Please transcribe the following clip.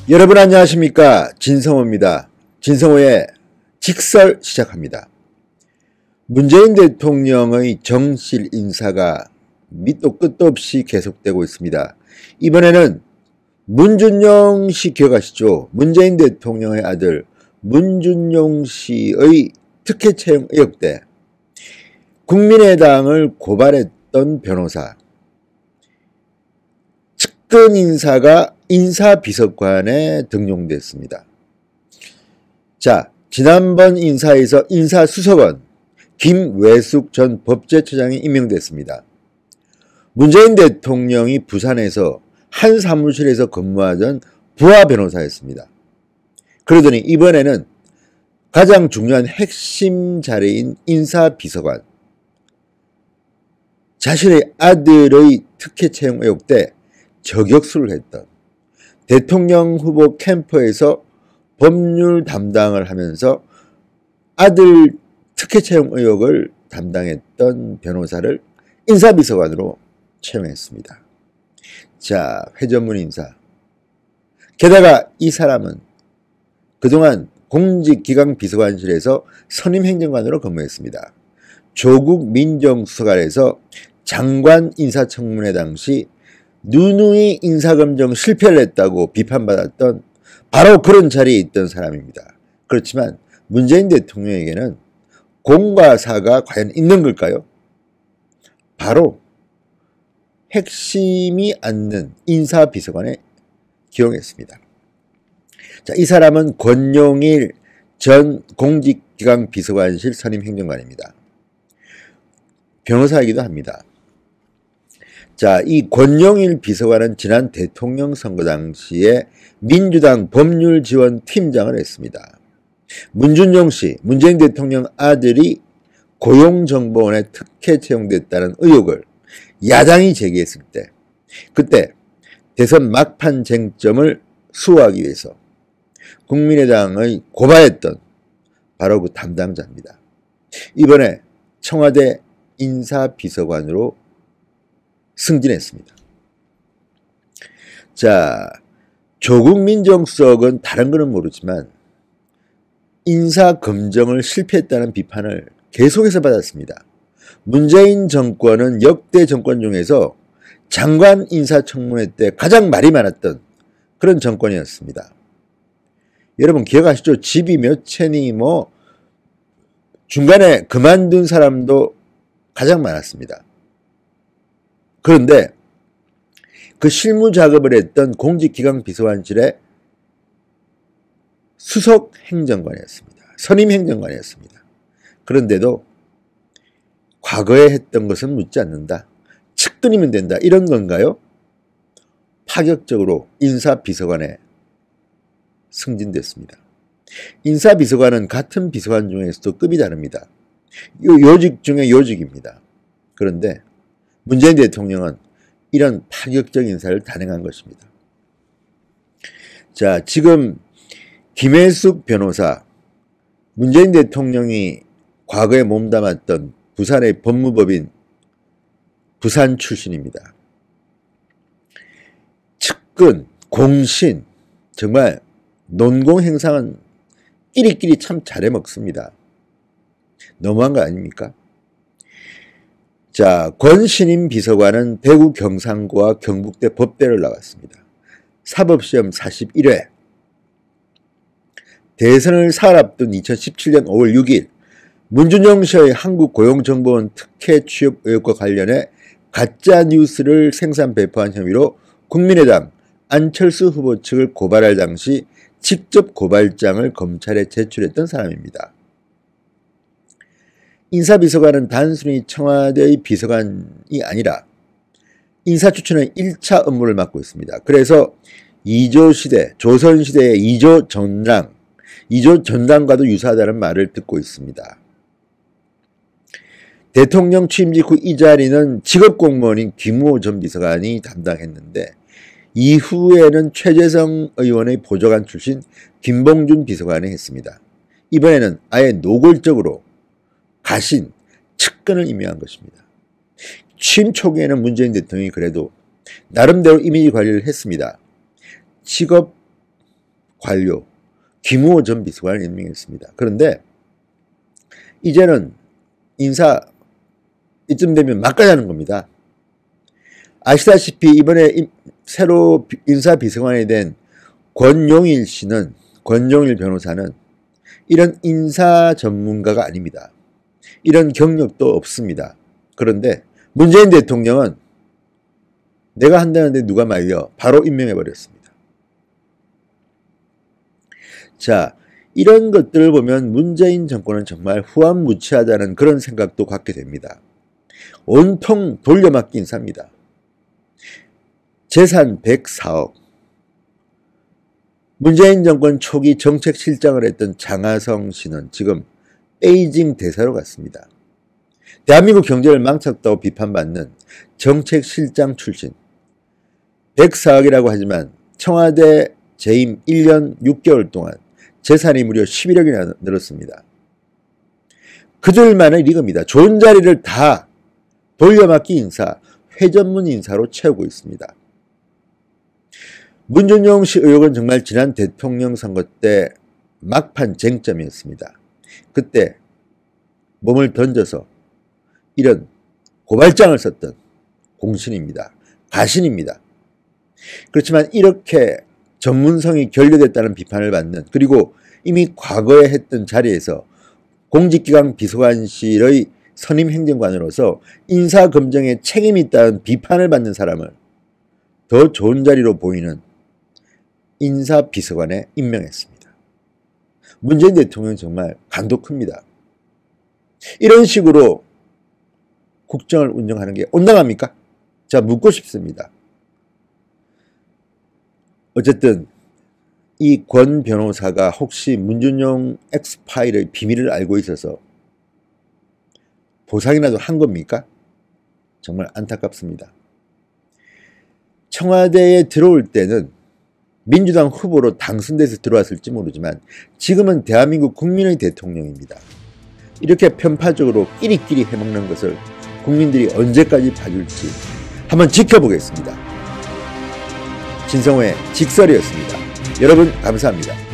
여러분 안녕하십니까? 진성호입니다. 진성호의 직설 시작합니다. 문재인 대통령의 정실 인사가 밑도 끝도 없이 계속되고 있습니다. 이번에는 문준용 씨 기억하시죠? 문재인 대통령의 아들 문준용 씨의 특혜 채용 의혹 때 국민의당을 고발했던 변호사 측근 인사가 인사비서관에 등용됐습니다. 자, 지난번 인사에서 인사수석원 김외숙 전 법제처장이 임명됐습니다. 문재인 대통령이 부산에서 한 사무실에서 근무하던 부하 변호사였습니다. 그러더니 이번에는 가장 중요한 핵심 자리인 인사비서관, 자신의 아들의 특혜 채용 의혹 때 저격수를 했던 대통령 후보 캠프에서 법률 담당을 하면서 아들 특혜 채용 의혹을 담당했던 변호사를 인사비서관으로 채용했습니다. 자, 회전문 인사. 게다가 이 사람은 그동안 공직기강비서관실에서 선임행정관으로 근무했습니다. 조국 민정수석관에서 장관 인사청문회 당시 누누이 인사검증 실패를 했다고 비판받았던 바로 그런 자리에 있던 사람입니다. 그렇지만 문재인 대통령에게는 공과 사가 과연 있는 걸까요? 바로 핵심이 않는 인사비서관에 기용했습니다. 자, 이 사람은 권용일 전 공직기강비서관실 선임행정관입니다. 변호사이기도 합니다. 자, 이 권용일 비서관은 지난 대통령 선거 당시에 민주당 법률지원팀장을 했습니다. 문준용 씨, 문재인 대통령 아들이 고용정보원에 특혜 채용됐다는 의혹을 야당이 제기했을 때, 그때 대선 막판 쟁점을 수호하기 위해서 국민의당의 고발했던 바로 그 담당자입니다. 이번에 청와대 인사비서관으로 승진했습니다. 자, 조국 민정수석은 다른 거는 모르지만 인사검증을 실패했다는 비판을 계속해서 받았습니다. 문재인 정권은 역대 정권 중에서 장관 인사청문회 때 가장 말이 많았던 그런 정권이었습니다. 여러분 기억하시죠? 집이 몇 채니 중간에 그만둔 사람도 가장 많았습니다. 그런데 그 실무 작업을 했던 공직기강비서관실의 수석행정관이었습니다. 선임행정관이었습니다. 그런데도 과거에 했던 것은 묻지 않는다. 측근이면 된다. 이런 건가요? 파격적으로 인사비서관에 승진됐습니다. 인사비서관은 같은 비서관 중에서도 급이 다릅니다. 요직 중에 요직입니다. 그런데 문재인 대통령은 이런 파격적 인사를 단행한 것입니다. 자, 지금 김혜숙 변호사, 문재인 대통령이 과거에 몸담았던 부산의 법무법인 부산 출신입니다. 측근, 공신, 정말 논공행상은 끼리끼리 참 잘해 먹습니다. 너무한 거 아닙니까? 자, 권신임 비서관은 대구 경상고와 경북대 법대를 나왔습니다. 사법시험 41회. 대선을 사흘 앞둔 2017년 5월 6일 문준용 씨의 한국고용정보원 특혜 취업 의혹과 관련해 가짜 뉴스를 생산 배포한 혐의로 국민의당 안철수 후보 측을 고발할 당시 직접 고발장을 검찰에 제출했던 사람입니다. 인사비서관은 단순히 청와대의 비서관이 아니라 인사추천의 1차 업무를 맡고 있습니다. 그래서 2조 시대, 조선시대의 2조 전당과도 유사하다는 말을 듣고 있습니다. 대통령 취임 직후 이 자리는 직업공무원인 김우호 전 비서관이 담당했는데 이후에는 최재성 의원의 보좌관 출신 김봉준 비서관이 했습니다. 이번에는 아예 노골적으로 가신 측근을 임명한 것입니다. 취임 초기에는 문재인 대통령이 그래도 나름대로 이미지 관리를 했습니다. 직업 관료 김우호 전 비서관을 임명했습니다. 그런데 이제는 인사 이쯤 되면 막가자는 겁니다. 아시다시피 이번에 새로 인사 비서관이 된 권용일 변호사는 이런 인사 전문가가 아닙니다. 이런 경력도 없습니다. 그런데 문재인 대통령은 내가 한다는데 누가 말려 바로 임명해버렸습니다. 자, 이런 것들을 보면 문재인 정권은 정말 후한무치하다는 그런 생각도 갖게 됩니다. 온통 돌려막기 인사입니다. 재산 104억. 문재인 정권 초기 정책실장을 했던 장하성 씨는 지금 베이징 대사로 갔습니다. 대한민국 경제를 망쳤다고 비판받는 정책실장 출신. 104억이라고 하지만 청와대 재임 1년 6개월 동안 재산이 무려 11억이나 늘었습니다. 그들만의 리그입니다. 좋은 자리를 다 돌려막기 인사, 회전문 인사로 채우고 있습니다. 문준용 씨 의혹은 정말 지난 대통령 선거 때 막판 쟁점이었습니다. 그때 몸을 던져서 이런 고발장을 썼던 공신입니다. 가신입니다. 그렇지만 이렇게 전문성이 결여됐다는 비판을 받는, 그리고 이미 과거에 했던 자리에서 공직기강 비서관실의 선임행정관으로서 인사검증에 책임이 있다는 비판을 받는 사람을 더 좋은 자리로 보이는 인사비서관에 임명했습니다. 문재인 대통령은 정말 간도 큽니다. 이런 식으로 국정을 운영하는 게 온당합니까? 자, 묻고 싶습니다. 어쨌든 이 권 변호사가 혹시 문준용 엑스파일의 비밀을 알고 있어서 보상이라도 한 겁니까? 정말 안타깝습니다. 청와대에 들어올 때는 민주당 후보로 당선돼서 들어왔을지 모르지만 지금은 대한민국 국민의 대통령입니다. 이렇게 편파적으로 끼리끼리 해먹는 것을 국민들이 언제까지 봐줄지 한번 지켜보겠습니다. 진성호의 직설이었습니다. 여러분 감사합니다.